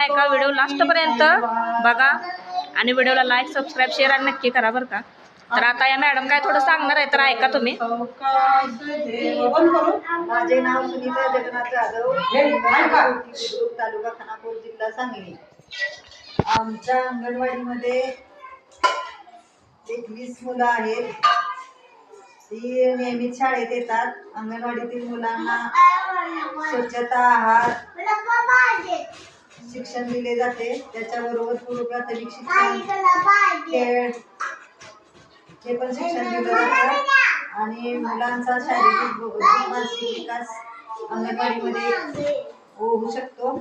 एका व्हिडिओ लास्टपर्यंत बघा आणि व्हिडिओला लाईक सबस्क्राईब शेअर आणि नक्की करा बरं का. तर आता या मॅडम काय थोडं सांगणार आहे तर ऐका तुम्ही. माझे नाव सुनीता जगन्नाथ जाधव, तालुका खानापूर, जिल्हा सांगली. आमच्या अंगणवाडीमध्ये 21 मुलं आहेत. ती नियमित शाळेत येतात. अंगणवाडीतील मुलांना स्वच्छता, आहार, शिक्षण दिले जाते. त्याच्याबरोबर पूर्व प्राथमिक शिक्षण, खेळ हे पण शिक्षण दिलं जातं आणि मुलांचा शारीरिक बौद्धिक मानसिक विकास अंगणवाडीमध्ये होऊ शकतो.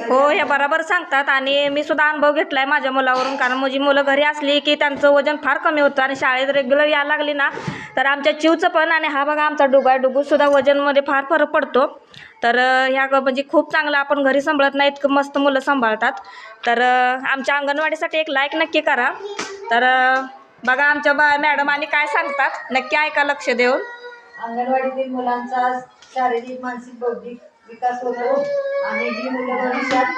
हो, हे बरोबर सांगतात आणि मी सुद्धा अनुभव घेतलाय माझ्या मुलावरून. कारण माझी मुलं घरी असली की त्यांचं वजन फार कमी होतं आणि शाळेत रेग्युलर यायला लागली ना तर आमच्या चिवचं पण आणि हा बघा आमचा डुगूसुद्धा वजनमध्ये फार फरक पडतो. तर ह्या म्हणजे खूप चांगलं आपण घरी सांभाळत नाही इतकं मस्त मुलं सांभाळतात. तर आमच्या अंगणवाडीसाठी एक लाईक नक्की करा. तर बघा आमच्या मॅडम आणि काय सांगतात नक्की ऐका लक्ष देऊन. अंगणवाडीतील मुलांचा शारीरिक मानसिक बौद्धिक विकास होतो आणि ही मुलं भविष्यात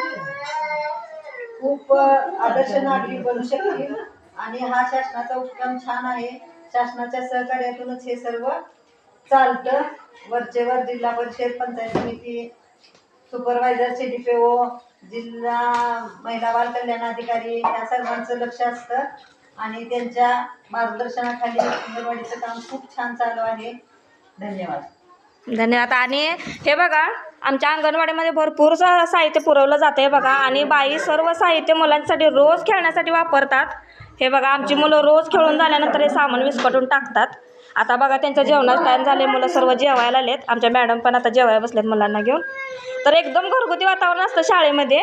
खूप आदर्श नागरिक बनू शकतील आणि हा शासनाचा उपक्रम छान आहे. शासनाच्या सहकार्यातूनच हे सर्व चालतं. वरचेवर जिल्हा परिषद, पंचायत समिती, सुपरवायझर, CDPO, जिल्हा महिला बाल कल्याण अधिकारी या सर्वांचं लक्ष असतं आणि त्यांच्या मार्गदर्शनाखाली अंगणवाडीचं काम खूप छान चालू आहे. धन्यवाद. आणि हे बघा आमच्या अंगणवाडीमध्ये भरपूर साहित्य पुरवलं जातं आहे बघा आणि बाई सर्व साहित्य मुलांसाठी रोज खेळण्यासाठी वापरतात. हे बघा आमची मुलं रोज खेळून झाल्यानंतर हे सामान विस्कटून टाकतात. आता बघा त्यांच्या जेवणाचा टाईम झाले, मुलं सर्व जेवायला आलेत. आमच्या मॅडम पण आता जेवायला बसलेत मुलांना घेऊन. तर एकदम घरगुती वातावरण असतं शाळेमध्ये.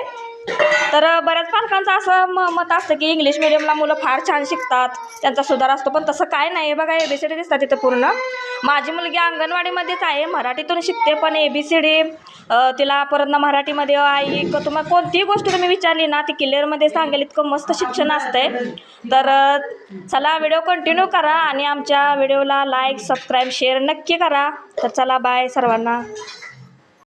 तर बऱ्याच पालकांचं असं मत असतं की इंग्लिश मिडियमला मुलं फार छान शिकतात, त्यांचा सुधार असतो, पण तसं काय नाही. बघा ABCD दिसतात तिथं पूर्ण. माझी मुलगी अंगणवाडीमध्येच आहे, मराठीतून शिकते पण ABCD तिला परत ना मराठीमध्ये आई तुम्हाला कोणतीही गोष्ट तुम्ही विचारली ना ती क्लिअरमध्ये सांगेल, इतकं मस्त शिक्षण असतंय. तर चला व्हिडिओ कंटिन्यू करा आणि आमच्या व्हिडिओला लाईक सबस्क्राईब शेअर नक्की करा. तर चला बाय सर्वांना.